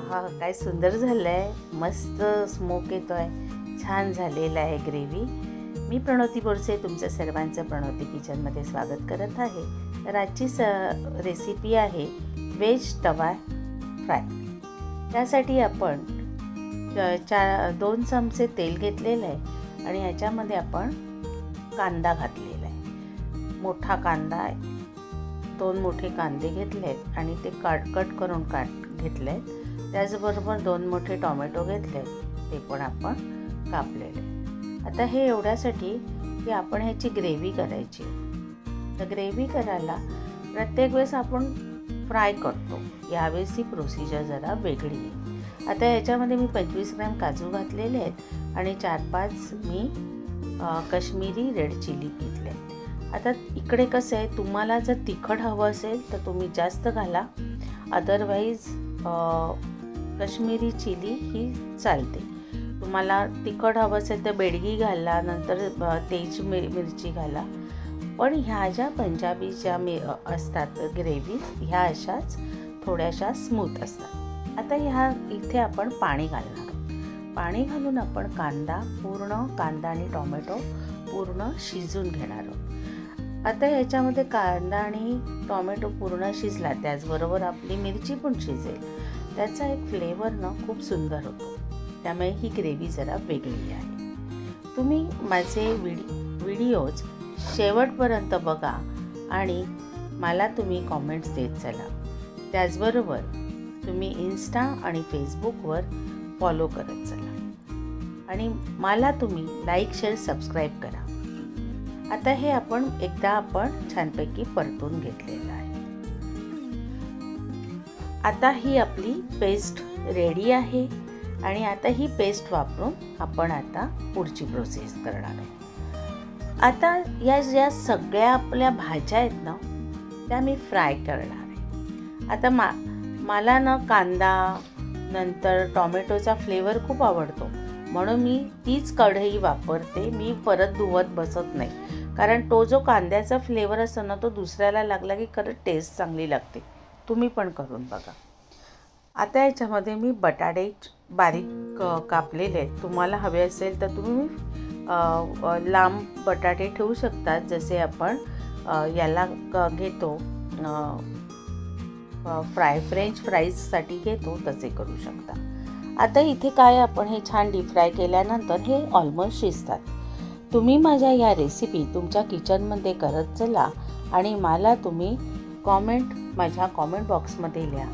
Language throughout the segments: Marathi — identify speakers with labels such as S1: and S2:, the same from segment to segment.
S1: आहा, काय सुंदर झालं आहे. मस्त स्मोक येतो आहे. छान झालेला आहे ग्रेव्ही. मी प्रणोती बोरसे तुमचं सर्वांचं प्रणोती किचनमध्ये स्वागत करत आहे. तर आजची रेसिपी आहे व्हेज तवा फ्राय. त्यासाठी आपण 2 चमचे तेल घेतलेलं आहे आणि याच्यामध्ये आपण कांदा घातलेला आहे. मोठा कांदा आहे. 2 मोठे कांदे घेतले आहेत आणि ते कट करून घेतले आहेत. त्याचबरोबर 2 मोठे टोमॅटो घेतले आहेत, ते पण आपण कापलेले. आता हे एवढ्यासाठी की आपण ह्याची ग्रेव्ही करायची. तर ग्रेव्ही करायला प्रत्येक वेळेस आपण फ्राय करतो, यावेळेस ही प्रोसिजर जरा वेगळी आहे. आता ह्याच्यामध्ये मी 25 ग्रॅम काजू घातलेले आहेत आणि 4-5 मी काश्मीरी रेड चिली घेतले. आता इकडे कसं आहे, तुम्हाला जर तिखट हवं असेल तर तुम्ही जास्त घाला, अदरवाईज काश्मीरी चिली ही चालते. तुम्हाला तिखट हवं असेल तर बेडगी घाला, नंतर तेज मिरची घाला. पण ह्या ज्या पंजाबीच्या असतात ग्रेव्ही, ह्या अशाच थोड्याशा स्मूथ असतात. आता इथे आपण पाणी घालणार. पाणी घालून आपण कांदा आणि टोमॅटो पूर्ण शिजून घेणार आहोत. आता ह्याच्यामध्ये कांदा आणि टोमॅटो पूर्ण शिजला, त्याचबरोबर आपली मिरची पण शिजेल. त्याचा एक फ्लेवर खूप सुंदर होतो. त्यामुळे ही ग्रेव्ही जरा वेगळी आहे. तुम्ही माझे व्हिडिओज शेवटपर्यंत बघा आणि मला तुम्ही कॉमेंट्स देत चला. त्याचबरोबर तुम्ही इन्स्टा आणि फेसबुकवर फॉलो करत चला आणि मला तुम्ही लाईक, शेअर, सबस्क्राईब करा. आता हे आपण छानपैकी परतून घेतलेलं आहे. आता ही आपली पेस्ट रेडी आहे आणि आता ही पेस्ट वापरून आपण आता पुढची प्रोसेस करणार आहोत. आता या ज्या सगळ्या आपल्या भाज्या आहेत ना, त्या मी फ्राय करणार आहे. आता मला कांदा नंतर टोमॅटोचा फ्लेवर खूप आवडतो, म्हणून मी तीच कढई वापरते. मी परत धुवत बसत नाही, कारण तो जो कांद्याचा फ्लेवर असतो ना, तो दुसऱ्याला लागला की खरंच टेस्ट चांगली लागते. तुम्ही पण करून बघा. आता याच्यामध्ये मी बटाटे बारीक कापलेले आहेत. तुम्हाला हवे असेल तर तुम्ही लांब बटाटे ठेवू शकता, जसे आपण याला घेतो फ्रेंच फ्राईजसाठी घेतो, तसे करू शकता. आता इथे काय, आपण हे छान डीप फ्राय केल्यानंतर हे ऑलमोस्ट शिजतात. तुम्ही माझ्या या रेसिपी तुमच्या किचनमध्ये करत चला आणि मला तुम्ही माझ्या कॉमेंट बॉक्समध्ये लिहा,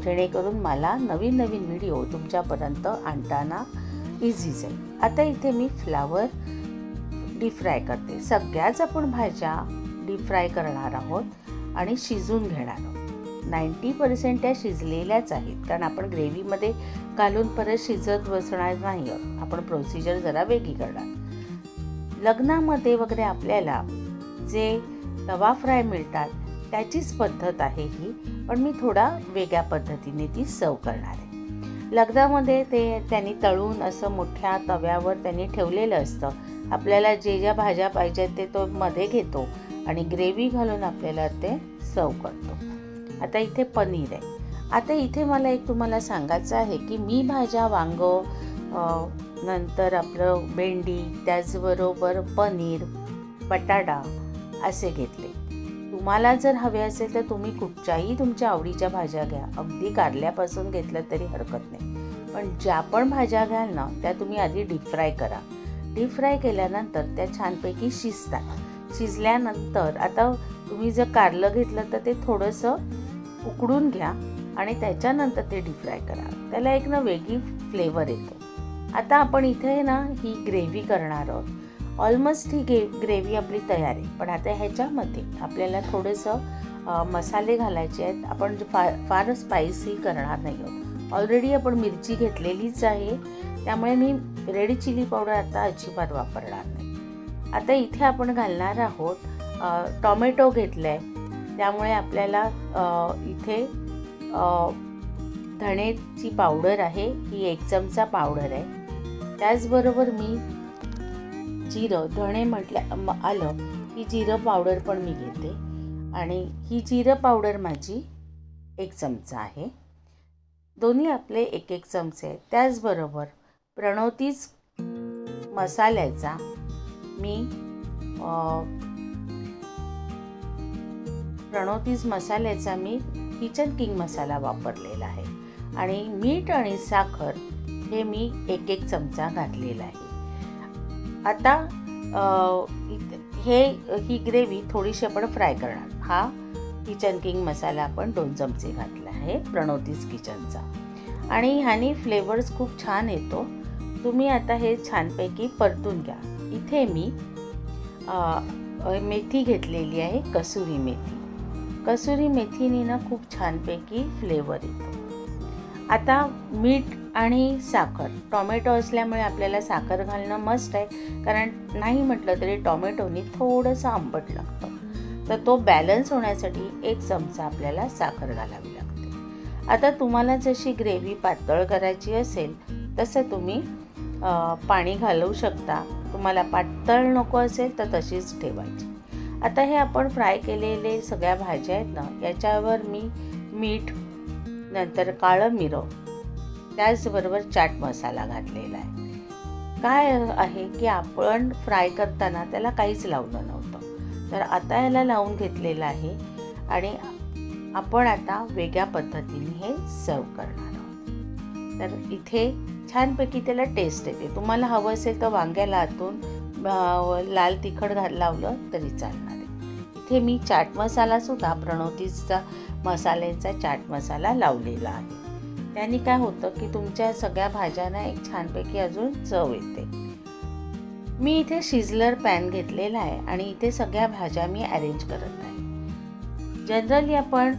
S1: जेणेकरून मला नवीन व्हिडिओ तुमच्यापर्यंत आणताना इझी जाईल. आता इथे मी फ्लावर डीप फ्राय करते. सगळ्याच आपण भाज्या डीप फ्राय करणार आहोत आणि शिजून घेणार आहोत. 90% त्या शिजलेल्याच आहेत, कारण आपण ग्रेव्हीमध्ये घालून परत शिजत बसणार नाही आहोत. आपण प्रोसिजर जरा वेगळी करणार. लग्नामध्ये वगैरे आपल्याला जे तवा फ्राय मिळतात त्याचीच पद्धत आहे ही, पण मी थोडा वेगळ्या पद्धतीने ती सर्व करणार आहे. लग्नामध्ये त्यांनी तळून असं मोठ्या तव्यावर त्यांनी ठेवलेलं असतं. आपल्याला ज्या भाज्या पाहिजेत ते तो मध्ये घेतो आणि ग्रेव्ही घालून आपल्याला ते सर्व करतो. आता इथे पनीर आहे. आता इथे मला एक तुम्हाला सांगायचं आहे की मी भाज्या वांग, नंतर आपलं भेंडी, त्याचबरोबर पनीर, बटाटा असे घेतले. तुम्हाला जर हवे असेल तर तुम्ही कुठच्याही तुमच्या आवडीच्या भाज्या घ्या. अगदी कारल्यापासून घेतलं तरी हरकत नाही. पण ज्या पण भाज्या घ्याल ना, त्या तुम्ही आधी डीप फ्राय करा. डीप फ्राय केल्यानंतर त्या छानपैकी शिजतात. शिजल्यानंतर आता तुम्ही जर कारलं घेतलं तर ते थोडंसं उकडून घ्या आणि त्याच्यानंतर ते डीप फ्राय करा. त्याला एक वेगळी फ्लेवर येतो. आता आपण इथे ही ग्रेव्ही करणार आहोत. ऑलमोस्ट ही ग्रेव्ही आपली तयार आहे. पण आता ह्याच्यामध्ये आपल्याला थोडंसं मसाले घालायचे आहेत. आपण फार स्पायसी करणार नाही आहोत. ऑलरेडी आपण मिरची घेतलेलीच आहे, त्यामुळे मी रेड चिली पावडर आता अजिबात वापरणार नाही. आता इथे आपण घालणार आहोत टोमॅटो घेतलं आहे, त्यामुळे आपल्याला इथे धण्याची पावडर आहे, ही 1 चमचा पावडर आहे. त्याचबरोबर मी धणे आलं ही जिरं पावडर पण मी घेते. आणि ही जिरं पावडर माझी 1 चमचा आहे. दोन्ही आपले एक एक चमचे. त्याचबरोबर प्रणवतीज मसाल्याचा मी किचन किंग मसाला वापरलेला आहे आणि मीठ आणि साखर हे मी एक एक चमचा घातलेला आहे. आता ही ग्रेव्ही थोडीशी आपण फ्राय करणार. हा किचन किंग मसाला आपण 2 चमचे घातला आहे प्रणवतीज किचनचा आणि ह्याने फ्लेवर्स खूप छान येतो. तुम्ही आता हे छानपैकी परतून घ्या. इथे मी मेथी घेतलेली आहे, कसुरी मेथी. कसुरी मेथीने ना खूप छानपैकी फ्लेवर येतो. आता मीठ आणि साखर, टोमॅटो असल्यामुळे आपल्याला साखर घालणं मस्ट आहे, कारण नाही म्हटलं तरी टोमॅटोनी थोडंसं आंबट लागतं. तर तो बॅलन्स होण्यासाठी 1 चमचा आपल्याला साखर घालावी लागते. आता तुम्हाला जशी ग्रेव्ही पातळ करायची असेल तसं तुम्ही पाणी घालवू शकता. तुम्हाला पातळ नको असेल तर तशीच ठेवायची. आता हे आपण फ्राय केलेले सगळ्या भाज्या आहेत ना, याच्यावर मी मीठ, नंतर काळं मिरं, त्याचबरोबर चाट मसाला घातलेला आहे. काय आहे की आपण फ्राय करताना त्याला काहीच लावलं नव्हतं, तर आता याला लावून घेतलेलं आहे आणि आपण आता वेगळ्या पद्धतीने हे सर्व करणार आहोत. तर इथे छानपैकी त्याला टेस्ट येते. तुम्हाला हवं असेल तर वांग्याला आतून लाल तिखट लावलं तरी चालणार आहे. इथे मी चाट मसालासुद्धा प्रणवतीजचा मसाल्याचा चाट मसाला लावलेला आहे. त्याने काय होतं की तुमच्या सगळ्या भाज्यांना एक छानपैकी अजून चव येते. मी इथे शिजलर पॅन घेतलेला आहे आणि इथे सगळ्या भाज्या मी अरेंज करत आहे. जनरली आपण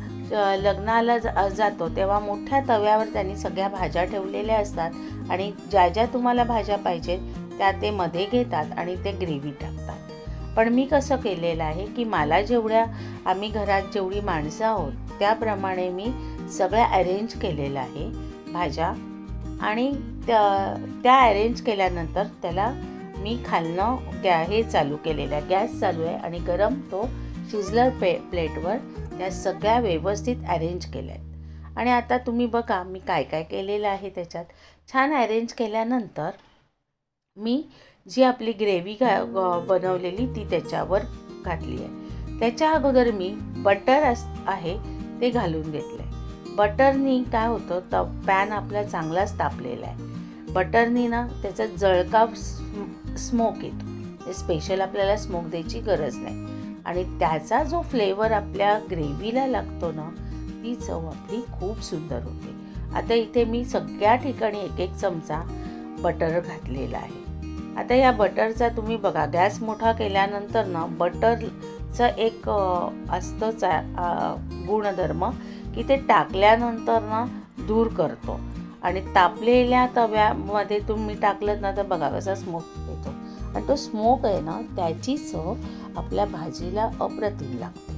S1: लग्नाला जातो तेव्हा मोठ्या तव्यावर त्यांनी सगळ्या भाज्या ठेवलेल्या असतात आणि ज्या ज्या तुम्हाला भाज्या पाहिजेत त्या ते मध्ये घेतात आणि ते ग्रेव्ही टाकतात. पण मी कसं केलेलं आहे की मला आम्ही घरात जेवढी माणसं आहोत त्याप्रमाणे मी सगळ्या अरेंज केलेलं आहे भाज्या आणि त्या अरेंज केल्यानंतर त्याला मी खालनं हे चालू केलेलं आहे, गॅस चालू आहे आणि गरम तो शिजलर प्लेटवर त्या सगळ्या व्यवस्थित अरेंज केल्या आहेत. आणि आता तुम्ही बघा मी काय काय केलेलं आहे. त्याच्यात छान अरेंज केल्यानंतर मी जी आपली ग्रेव्ही बनवलेली ती त्याच्यावर घातली आहे. त्याच्या अगोदर मी बटर आहे ते घालून घेतलं आहे. बटरनी काय होतं, पॅन आपला चांगलाच तापलेला आहे. बटरनी ना त्याचा जळकाव स्मोक येतो. स्पेशल आपल्याला स्मोक द्यायची गरज नाही आणि त्याचा जो फ्लेवर आपल्या ग्रेव्हीला लागतो ना, ती चव आपली खूप सुंदर होते. आता इथे मी सगळ्या ठिकाणी 1 चमचा बटर घातलेला आहे. आता या बटरचा तुम्ही बघा, गॅस मोठा केल्यानंतर ना बटरचं एक असतंच गुणधर्म की ते टाकल्यानंतर ना दूर करतो आणि तापलेल्या तव्यामध्ये तुम्ही टाकलं ना तर बघा कसा स्मोक येतो आणि तो स्मोक आहे ना त्याची चव आपल्या भाजीला अप्रतिम लागते.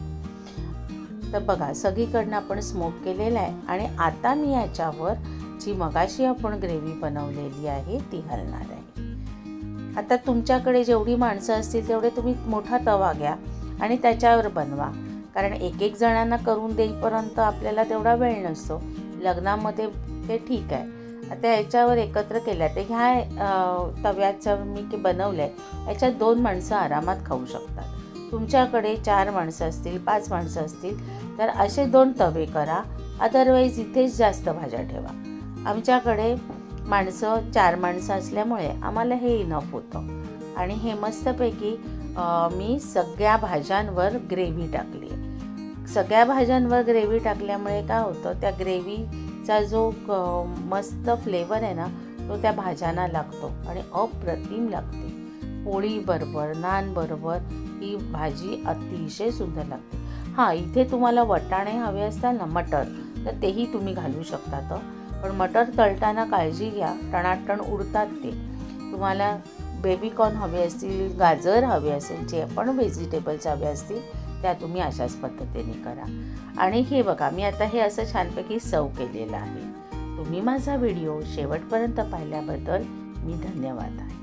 S1: तर बघा सगळीकडनं आपण स्मोक केलेला आहे आणि आता मी याच्यावर जी मगाशी आपण ग्रेव्ही बनवलेली आहे ती घालणार आहे. आता तुमच्याकडे जेवढी माणसं असतील तेवढे तुम्ही मोठा तवा घ्या आणि त्याच्यावर बनवा, कारण 1 जणांना करून देईपर्यंत आपल्याला तेवढा वेळ नसतो. लग्नामध्ये ते ठीक आहे. आता याच्यावर एकत्र केल्या ते ह्या तव्याचं मी बनवलं आहे, याच्यात 2 माणसं आरामात खाऊ शकतात. तुमच्याकडे 4 माणसं असतील, 5 माणसं असतील तर असे 2 तवे करा. अदरवाईज इथेच जास्त भाज्या ठेवा. आमच्याकडे 4 माणसं असल्यामुळे आम्हाला हे इनफ होतं आणि हे मस्तपैकी मी सगळ्या भाज्यांवर ग्रेव्ही टाकली आहे. सगळ्या भाज्यांवर ग्रेव्ही टाकल्यामुळे काय होतं, त्या ग्रेव्हीचा जो मस्त फ्लेवर आहे ना तो त्या भाज्यांना लागतो आणि अप्रतिम लागते. पोळीबरोबर, नानबरोबर ही भाजी अतिशय सुंदर लागते. हां, इथे तुम्हाला वाटाणे हवे असतात ना, मटर, तर तेही तुम्ही घालू शकतात. पण मटर तळताना काळजी घ्या, टणाटण उडतात ते. तुम्हाला बेबीकॉर्न हवे असतील, गाजर हवे असेल, जे पण व्हेजिटेबल्स हवे असतील त्या तुम्ही अशाच पद्धतीने करा. आणि हे बघा मी आता हे असं छानपैकी सर्व केलेलं आहे. तुम्ही माझा व्हिडिओ शेवटपर्यंत पाहिल्याबद्दल मी धन्यवाद आहे.